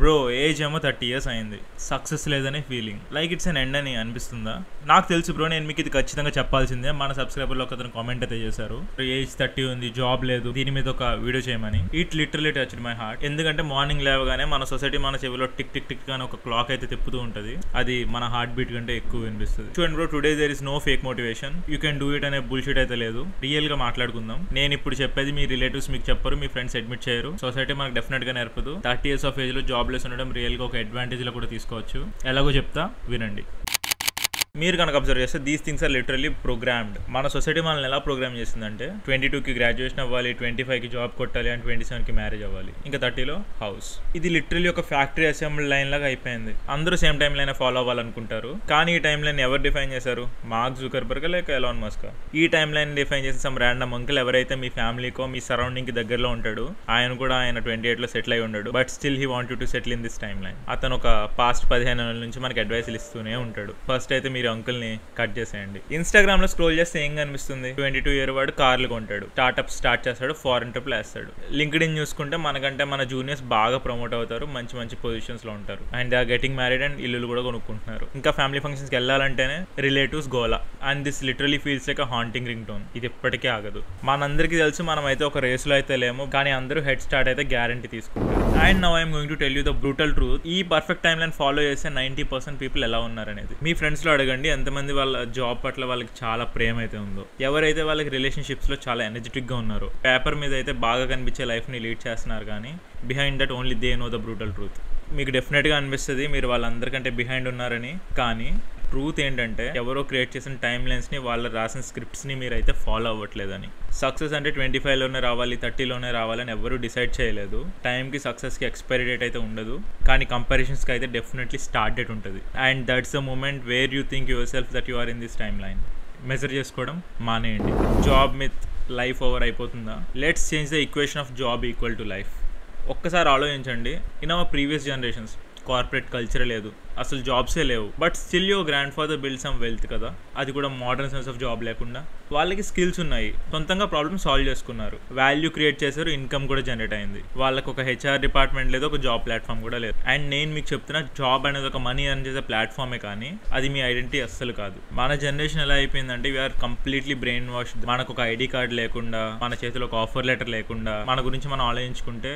Bro age ఏమో 30 years అయింది, success లేదనే feeling, like it's an end అని అనిపిస్తుందా? నాకు తెలుసు బ్రో, నేను మీకు ఇది ఖచ్చితంగా చెప్పాల్సిందే. మన సబ్స్క్రైబర్లో ఒక అతను కామెంట్ అయితే చేశారు, ఏజ్ 30 ఉంది, జాబ్ లేదు, దీని మీద ఒక వీడియో చేయమని. It literally touched my heart. ఎందుకంటే మార్నింగ్ లేవగానే మన సొసైటీ మన చెవిలో టిక్ టిక్ టిక్ అని ఒక క్లాక్ అయితే తిప్పుతూ ఉంటుంది. అది మన హార్ట్ బీట్ కంటే ఎక్కువ వినిపిస్తుంది. చూడండి bro, today there is no fake motivation, you can do it అనే బుల్షిట్ అయితే లేదు. రియల్ గా మాట్లాడుకుందాం. నేను ఇప్పుడు చెప్పేది మీ రిలేటివ్స్ మీకు చెప్పరు, మీ ఫ్రెండ్స్ అడ్మిట్ చేయరు, సొసైటీ మనకు డెఫినెట్ గా నేర్పదు. 30 years ఆఫ్ ఏజ్ లో జాబ్ లెస్ ఉండడం రియల్ గా ఒక అడ్వాంటేజ్ లో కూడా తీసుకోవచ్చు. ఎలాగో చెప్తా వినండి. మీరు కనుక అబ్జర్వ్ చేస్తే these things are literally programmed. మన సొసైటీ మనల్ని ఎలా ప్రోగ్రామ్ చేసిందంటే 22కి గ్రాడ్యుయేషన్ అవ్వాలి, 25కి జాబ్ కొట్టాలి, అండ్ 27కి మ్యారేజ్ అవ్వాలి, ఇంకా 30లో హౌస్. ఇది లిటరలీ ఒక ఫ్యాక్టరీ అసెంబ్లీ లైన్ లాగా అయిపోయింది. అందరూ సేమ్ టైం లైన్ ఫాలో అవ్వాలనుకుంటారు, కానీ ఈ టైం లైన్ ఎవరు డిఫైన్ చేశారు? మార్క్ జుకర్బర్గ్ లేక ఎలాన్ మస్క్? ఈ టైం లైన్ డిఫైన్ చేసిన సమ్ ర్యాండమ్ అంకుల్ ఎవరైతే మీ ఫ్యామిలీకో మీ సరౌండింగ్ కి దగ్గరలో ఉంటాడు. ఆయన కూడా ఆయన 28లో సెటిల్ అయి ఉన్నాడు, but still he want to settle in this time line. అతను ఒక పాస్ట్ 15 నెలల నుంచి మనకి అడ్వైస్లు ఇస్తూనే ఉంటాడు. ఫస్ట్ అయితే మీరు అంకుల్ ని కట్ చేసేయండి. ఇన్స్టాగ్రామ్ లో స్క్రోల్ చేస్తే ఏం కనిపిస్తుంది? 22 year వాడు కార్లు కొంటాడు, స్టార్ట్అప్ స్టార్ట్ చేస్తాడు, ఫారెన్ ట్రిప్ వేస్తాడు. లింక్డ్ ఇన్ చూసుకుంటే మనకంటే మన జూనియర్స్ బాగా ప్రమోట్ అవుతారు, మంచి మంచి పొజిషన్స్ లో ఉంటారు, and they are getting married and ఇల్లులు కూడా కొనుక్కుంటున్నారు. ఇంకా ఫ్యామిలీ ఫంక్షన్స్ కి వెళ్ళాలంటేనే రిలేటివ్స్ గోలా, and this literally feels like a haunting ring tone. ఇది ఎప్పటికీ ఆగదు. మనందరికీ తెలుసు మనం అయితే ఒక రేస్ లో అయితే లేము, కానీ అందరూ హెడ్ స్టార్ట్ అయితే గ్యారంటీ తీసుకుంటారు. And now I'm going to tell you the brutal truth. ఈ పర్ఫెక్ట్ టైం లైన్ ఫాలో చేసే 90% పీపుల్ ఎలా ఉన్నారనేది. మీ ఫ్రెండ్స్ లో అడగండి ఎంతమంది వాళ్ళ జాబ్ పట్ల వాళ్ళకి చాలా ప్రేమ అయితే ఉందో, ఎవరైతే వాళ్ళకి రిలేషన్షిప్స్ లో చాలా ఎనర్జెటిక్ గా ఉన్నారో, పేపర్ మీద అయితే బాగా కనిపించే లైఫ్ ని లీడ్ చేస్తున్నారు, కానీ behind that only they know the brutal truth. మీకు డెఫినెట్ గా అనిపిస్తుంది మీరు వాళ్ళందరికంటే బిహైండ్ ఉన్నారని, కానీ ట్రూత్ ఏంటంటే ఎవరో క్రియేట్ చేసిన టైమ్ లైన్స్ ని, వాళ్ళు రాసిన స్క్రిప్ట్స్ ని మీరైతే ఫాలో అవ్వట్లేదని. సక్సెస్ అంటే 25లోనే రావాలి, 30లోనే రావాలని ఎవరు డిసైడ్ చేయలేదు. టైంకి సక్సెస్కి ఎక్స్పైరీ డేట్ అయితే ఉండదు, కానీ కంపారిజన్స్కి అయితే డెఫినెట్లీ స్టార్ట్ డేట్ ఉంటుంది. And that's the moment where you think yourself that you are in this time line. Measure చేసుకోవడం మానేయండి. జాబ్ మిత్ లైఫ్ ఓవర్ అయిపోతుందా? Let's change the equation of job equal to life. ఒక్కసారి ఆలోచించండి. In our previous generations corporate culture లేదు, అసలు జాబ్సే లేవు, but still your grandfather build some wealth కదా. అది కూడా మోడర్న్ సెన్స్ ఆఫ్ జాబ్ లేకుండా. వాళ్ళకి స్కిల్స్ ఉన్నాయి, సొంతంగా ప్రాబ్లమ్ సాల్వ్ చేసుకున్నారు, వాల్యూ క్రియేట్ చేశారు, ఇన్కమ్ కూడా జనరేట్ అయింది. వాళ్ళకి ఒక హెచ్ఆర్ డిపార్ట్మెంట్ లేదు, ఒక జాబ్ ప్లాట్ఫామ్ కూడా లేదు. అండ్ నేను మీకు చెప్తున్నా, జాబ్ అనేది ఒక మనీ ఎర్న్ చేసే ప్లాట్ఫామే, కానీ అది మీ ఐడెంటిటీ అస్సలు కాదు. మన జనరేషన్ ఎలా అయిపోయిందంటే వీఆర్ కంప్లీట్లీ బ్రెయిన్ వాష్. మనకు ఒక ఐడి కార్డ్ లేకుండా, మన చేతిలో ఒక ఆఫర్ లెటర్ లేకుండా, మన గురించి మనం ఆలోచించుకుంటే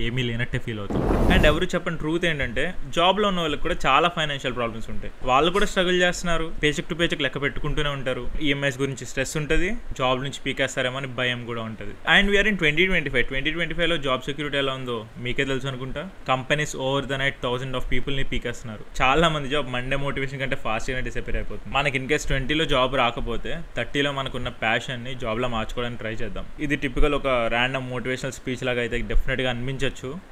ఏమీ లేనట్టే ఫీల్ అవుతుంది. అండ్ ఎవరు చెప్పండి, ట్రూత్ ఏంటంటే జాబ్లో ఉన్న వాళ్ళకి కూడా చాలా ఫైనాన్షియల్ ప్రాబ్లమ్స్ ఉంటాయి. వాళ్ళు కూడా స్ట్రగుల్ చేస్తున్నారు, పేచెక్ టు పేచెక్ లెక్క పెట్టుకుంటూనే ఉంటారు. ఈఎంఐస్ గురించి స్ట్రెస్ ఉంటుంది, జాబ్ నుంచి పీకేస్తారేమో అని భయం కూడా ఉంటుంది. అండ్ వీఆర్ ఇన్ 2025లో జాబ్ సెక్యూరిటీ ఎలా ఉందో మీకే తెలుసు అనుకుంటా. Companies over the night 1000 of పీపుల్ని పీకేస్తున్నారు. చాలా మంది జాబ్ మండే మోటివేషన్ కంటే ఫాస్ట్గానే డిసపేర్ అయిపోతుంది. మనకి ఇన్ కేస్ 20లో జాబ్ రాకపోతే 30లో మనకున్న ప్యాషన్ని జాబ్లో మార్చుకోవడానికి ట్రై చేద్దాం. ఇది టిపికల్ ఒక ర్యాండమ్ మోటివేషనల్ స్పీచ్ లాగా అయితే డెఫినెట్గా అనిపించచ్చు,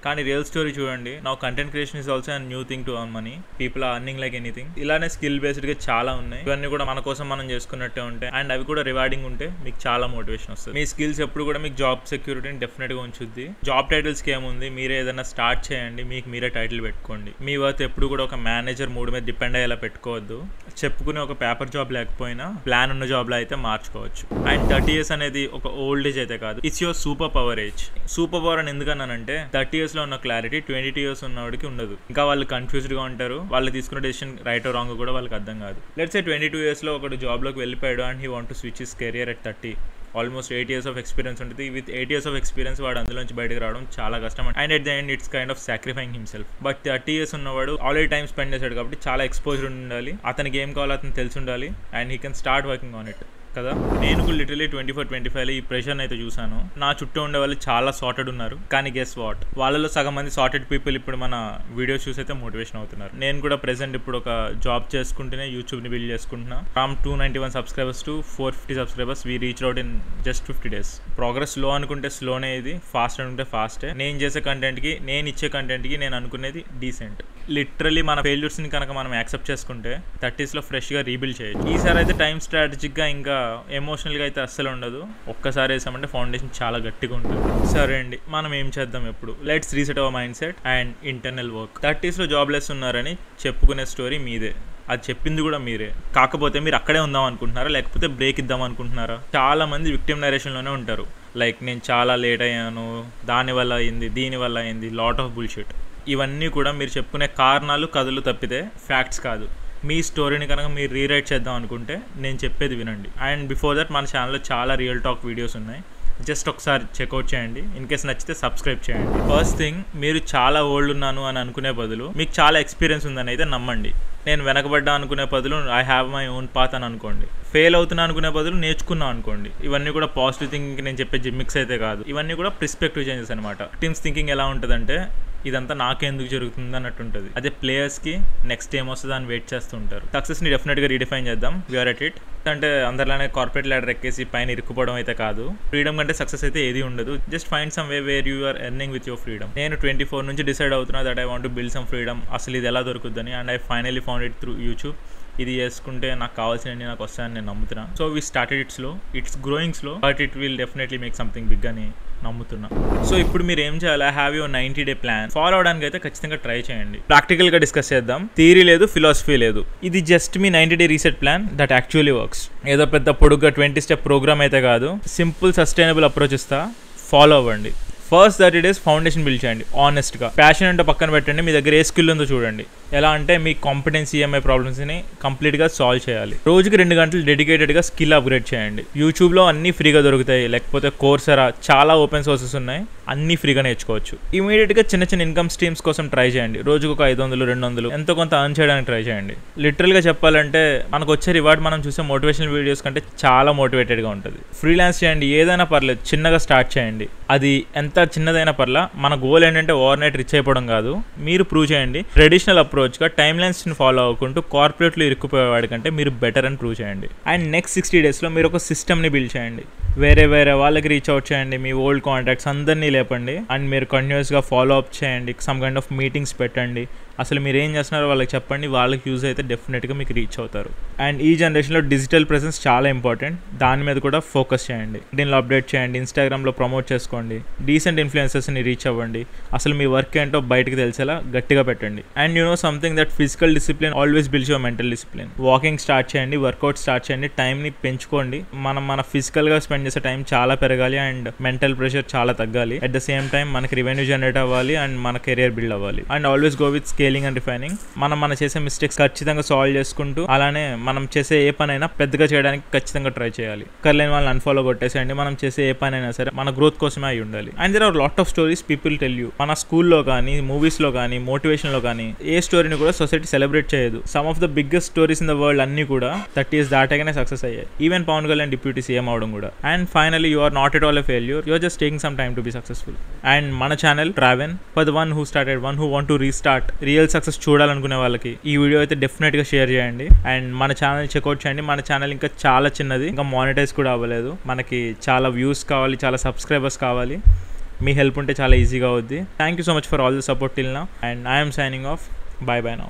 కానీ రియల్ స్టోరీ చూడండి. నా content creation is also new thing to earn money. People are earning like anything. ఇలానే స్కిల్ బేస్డ్ గా చాలా ఉన్నాయి. ఇవన్నీ కూడా మన కోసం మనం చేసుకున్నట్టే ఉంటాయి, అండ్ అవి కూడా రివార్డింగ్ ఉంటే మీకు చాలా మోటివేషన్ వస్తుంది. మీ స్కిల్స్ ఎప్పుడు కూడా మీకు జాబ్ సెక్యూరిటీని డెఫినెట్ గా ఉంచుద్ది. జాబ్ టైటిల్స్ కి ఏముంది, మీరే ఏదైనా స్టార్ట్ చేయండి, మీకు మీరే టైటిల్ పెట్టుకోండి. మీ వర్త్ ఎప్పుడు కూడా ఒక మేనేజర్ మూడు మీద డిపెండ్ అయ్యేలా పెట్టుకోవద్దు. చెప్పుకునే ఒక పేపర్ జాబ్ లేకపోయినా ప్లాన్ ఉన్న జాబ్ లో అయితే మార్చుకోవచ్చు. అండ్ 30 years అనేది ఒక ఓల్డ్ ఏజ్ అయితే కాదు, it's you're super power age. Super power అని ఎందుకన్నానంటే 30 years లో ఉన్న క్లారిటీ 22 years ఉన్నవాడికి ఉండదు. ఇంకా వాళ్ళు కన్ఫ్యూజ్డ్ గా ఉంటారు, వాళ్ళు తీసుకున్న డెసిషన్ రైట్ రాంగ్ కూడా వాళ్ళకి అర్థం కాదు. లెట్స్ సే 22 years లో ఒకటి జాబ్ లోకి వెళ్ళిపోయాడు, and he want to switch his career at 30. Almost 8 years of experience ఉంటుంది. విత్ 8 years ఆఫ్ ఎక్స్పీరియన్స్ వాడు అందులో నుంచి బయటకు రావడం చాలా కష్టం. And at the end it's kind of sacrificing himself. But 30 years ఉన్నవాడు ఆల్రెడీ టైం స్పెండ్ చేశాడు కాబట్టి చాలా ఎక్స్పోజర్ ఉండాలి, అతనికి ఏం కావాలో అతను తెలిసి ఉండాలి, and he can start working on it కదా. నేను కూడా లిటరలీ 24-25లో ఈ ప్రెషర్ని అయితే చూసాను. నా చుట్టూ ఉండే వాళ్ళు చాలా సార్టెడ్ ఉన్నారు, కానీ గెస్ వాట్, వాళ్ళలో సగం మంది సార్టెడ్ పీపుల్ ఇప్పుడు మన వీడియోస్ చూసి అయితే మోటివేషన్ అవుతున్నారు. నేను కూడా ప్రెసెంట్ ఇప్పుడు ఒక జాబ్ చేసుకుంటూనే యూట్యూబ్ని బిల్డ్ చేసుకుంటున్నా. From 291 subscribers to 450 subscribers we reached out in just 50 days. Progress slow అనుకుంటే స్లోనే, ఇది ఫాస్ట్ అనుకుంటే ఫాస్టే. నేను చేసే కంటెంట్కి, నేను ఇచ్చే కంటెంట్కి నేను అనుకునేది డీసెంట్. లిటరలీ మన ఫెయిల్యూర్స్ని కనుక మనం యాక్సెప్ట్ చేసుకుంటే 30sలో ఫ్రెష్గా రీబిల్డ్ చేయొచ్చు. ఈసారి అయితే టైం స్ట్రాటజిక్గా, ఇంకా ఎమోషనల్గా అయితే అస్సలు ఉండదు. ఒక్కసారి వేసామంటే ఫౌండేషన్ చాలా గట్టిగా ఉంటుంది. సరే అండి, మనం ఏం చేద్దాం ఇప్పుడు? Let's reset our mind set and internal work. 30sలో జాబ్లెస్ ఉన్నారని చెప్పుకునే స్టోరీ మీదే, అది చెప్పింది కూడా మీరే. కాకపోతే మీరు అక్కడే ఉందాం అనుకుంటున్నారా, లేకపోతే బ్రేక్ ఇద్దాం అనుకుంటున్నారా? చాలా మంది విక్టిమ్ నరేషన్లోనే ఉంటారు. లైక్ నేను చాలా లేట్ అయ్యాను, దానివల్ల అయింది, దీనివల్ల అయింది, లాట్ ఆఫ్ బుల్షిట్. ఇవన్నీ కూడా మీరు చెప్పుకునే కారణాలు కథలు తప్పితే ఫ్యాక్ట్స్ కాదు. మీ స్టోరీని కనుక మీరు రీరైట్ చేద్దాం అనుకుంటే నేను చెప్పేది వినండి. అండ్ బిఫోర్ దట్ మన ఛానల్లో చాలా రియల్ టాక్ వీడియోస్ ఉన్నాయి, జస్ట్ ఒకసారి చెక్అవుట్ చేయండి. ఇన్ కేస్ నచ్చితే సబ్స్క్రైబ్ చేయండి. ఫస్ట్ థింగ్, మీరు చాలా ఓల్డ్ ఉన్నాను అని అనుకునే బదులు మీకు చాలా ఎక్స్పీరియన్స్ ఉందని అయితే నమ్మండి. నేను వెనకబడ్డా అనుకునే బదులు I have my own path అని అనుకోండి. ఫెయిల్ అవుతున్నా అనుకునే బదులు నేర్చుకున్నా అనుకోండి. ఇవన్నీ కూడా పాజిటివ్ థింకింగ్ నేను చెప్పే జిమ్మిక్స్ అయితే కాదు, ఇవన్నీ కూడా పర్స్పెక్టివ్ చేంజెస్ అనమాట. టీమ్స్ థింకింగ్ ఎలా ఉంటుందంటే ఇదంతా నాకెందుకు జరుగుతుంది అన్నట్టు ఉంటుంది. అదే ప్లేయర్స్కి నెక్స్ట్ ఏం వస్తుందో అని వెయిట్ చేస్తూ ఉంటారు. సక్సెస్ని డెఫినెట్గా రీడిఫైన్ చేద్దాం. We are at it. అంటే అందరిలానే కార్పొరేట్ ల్యాడర్ ఎక్కేసి పైన ఇరుక్కుపోవడం అయితే కాదు. ఫ్రీడమ్ కంటే సక్సెస్ అయితే ఏది ఉండదు. Just find some way where you are earning with your freedom. నేను 24 నుంచి డిసైడ్ అవుతున్నా that I want to build some freedom. అసలు ఇది ఎలా దొరుకుతుందని. And I finally found it through YouTube. ఇది చేసుకుంటే నాకు కావాల్సినవి నాకు వస్తాయని నేను నమ్ముతున్నా. So we started it slow, it's growing slow, but it will definitely make something big అని నమ్ముతున్నా. సో ఇప్పుడు మీరు ఏం చేయాలి? I have your 90-day plan. Follow అవడానికి అయితే ఖచ్చితంగా ట్రై చేయండి. ప్రాక్టికల్ గా డిస్కస్ చేద్దాం. థియరీ లేదు, ఫిలాసఫీ లేదు. ఇది just me 90-day reset plan that actually works. ఏదో పెద్ద పొడుగ్గా 20 స్టెప్ ప్రోగ్రామ్ అయితే కాదు. సింపుల్ సస్టైనబుల్ అప్రోచ్ ఇస్తా, ఫాలో అవ్వండి. ఫస్ట్ 30 days ఫౌండేషన్ బిల్డ్ చేయండి ఆనెస్ట్గా. ప్యాషన్ అంటే పక్కన పెట్టండి, మీ దగ్గర ఏ స్కిల్ ఉందో చూడండి. ఎలా అంటే మీ కాంపిటెన్స్ ఈఎంఐ ప్రాబ్లమ్స్ని కంప్లీట్గా సాల్వ్ చేయాలి. రోజుకి 2 గంటలు డెడికేటెడ్గా స్కిల్ అప్గ్రేడ్ చేయండి. యూట్యూబ్లో అన్నీ ఫ్రీగా దొరుకుతాయి, లేకపోతే కోర్సెరా చాలా ఓపెన్ సోర్సెస్ ఉన్నాయి, అన్నీ ఫ్రీగా నేర్చుకోవచ్చు. ఇమీడియట్గా చిన్న చిన్న ఇన్కమ్ స్ట్రీమ్స్ కోసం ట్రై చేయండి. రోజుకు ఒక 500, 200 ఎంతో కొంత అర్న్ చేయడానికి ట్రై చేయండి. లిటరల్గా చెప్పాలంటే మనకు వచ్చే రివార్డ్ మనం చూసే మోటివేషనల్ వీడియోస్ కంటే చాలా మోటివేటెడ్గా ఉంటుంది. ఫ్రీలాన్స్ చేయండి, ఏదైనా పర్లేదు, చిన్నగా స్టార్ట్ చేయండి. అది ఎంత చిన్నదైనా పర్లా. మన గోల్ ఏంటంటే ఓవర్ నైట్ రిచ్ అయిపోవడం కాదు. మీరు ప్రూవ్ చేయండి. ట్రెడిషనల్ అప్రోచ్గా టైమ్ లైన్స్ని ఫాలో అవ్వకుంటూ కార్పొరేట్లో ఇరుక్కుపోయేవాడి కంటే మీరు బెటర్ అని ప్రూవ్ చేయండి. అండ్ నెక్స్ట్ 60 daysలో మీరు ఒక సిస్టమ్ని బిల్డ్ చేయండి. వేరే వాళ్ళకి రీచ్ అవుట్ చేయండి. మీ ఓల్డ్ కాంటాక్ట్స్ అందరినీ లేపండి. అండ్ మీరు కంటిన్యూస్గా ఫాలో అప్ చేయండి. సమ్ కైండ్ ఆఫ్ మీటింగ్స్ పెట్టండి. అసలు మీరు ఏం చేస్తున్నారో వాళ్ళకి చెప్పండి. వాళ్ళకి యూజ్ అయితే డెఫినెట్గా మీకు రీచ్ అవుతారు. అండ్ ఈ జనరేషన్లో డిజిటల్ ప్రెసెన్స్ చాలా ఇంపార్టెంట్. దాని మీద కూడా ఫోకస్ చేయండి. దీనిలో అప్డేట్ చేయండి. ఇన్స్టాగ్రామ్లో ప్రమోట్ చేసుకోండి. డీసెంట్ ఇన్ఫ్లుయెన్సర్స్ని రీచ్ అవ్వండి. అసలు మీ వర్క్ ఏంటో బయటకు తెలిసేలా గట్టిగా పెట్టండి. And you know something that physical discipline always builds your mental discipline. Walking start చేయండి, వర్కౌట్ స్టార్ట్ చేయండి. టైంని పెంచుకోండి. మన ఫిజికల్గా స్పెండ్ చేసే టైం చాలా పెరగాలి అండ్ మెంటల్ ప్రెషర్ చాలా తగ్గాలి. అట్ ద సేమ్ టైం మనకి రెవెన్యూ జనరేట్ అవ్వాలి అండ్ మన కెరియర్ బిల్డ్ అవ్వాలి. And always go with scaling and refining. మనం చేసే మిస్టేక్స్ ఖచ్చితంగా సాల్వ్ చేసుకుంటూ, అలానే మనం చేసే ఏ పనైనా పెద్దగా చేయడానికి ఖచ్చితంగా ట్రై చేయాలి. కర్లేని వాళ్ళని అన్ఫాలో కొట్టేసేయండి. మనం చేసే ఏ పనైనా సరే మన గ్రోత్ కోసమే అయి ఉండాలి. And there are lot of stories people tell you. మన స్కూల్లో కానీ, మూవీస్లో కానీ, మోటివేషన్లో కానీ ఏ స్టోరీని కూడా సొసైటీ సెలబ్రేట్ చేయదు. Some of the biggest stories in the world అన్ని కూడా 30 years దాటగానే సక్సెస్ అయ్యాయి. Even Pawan Kalyan deputy CM అవడం కూడా. And finally you are not at all a failure. You are just taking some time to be successful. And మన channel ట్రావెన్ for the one who started, one who want to restart. Real success చూడాలనుకునే వాళ్ళకి ఈ video అయితే డెఫినెట్గా share చేయండి. And మన channel checkout చేయండి. మన ఛానల్ ఇంకా చాలా చిన్నది, ఇంకా మానిటైజ్ కూడా అవ్వలేదు. మనకి చాలా వ్యూస్ కావాలి, చాలా సబ్స్క్రైబర్స్ కావాలి. మీ హెల్ప్ ఉంటే చాలా ఈజీగా అవుద్ది. Thank you so much for all the support till now. And I'm signing off. By by now.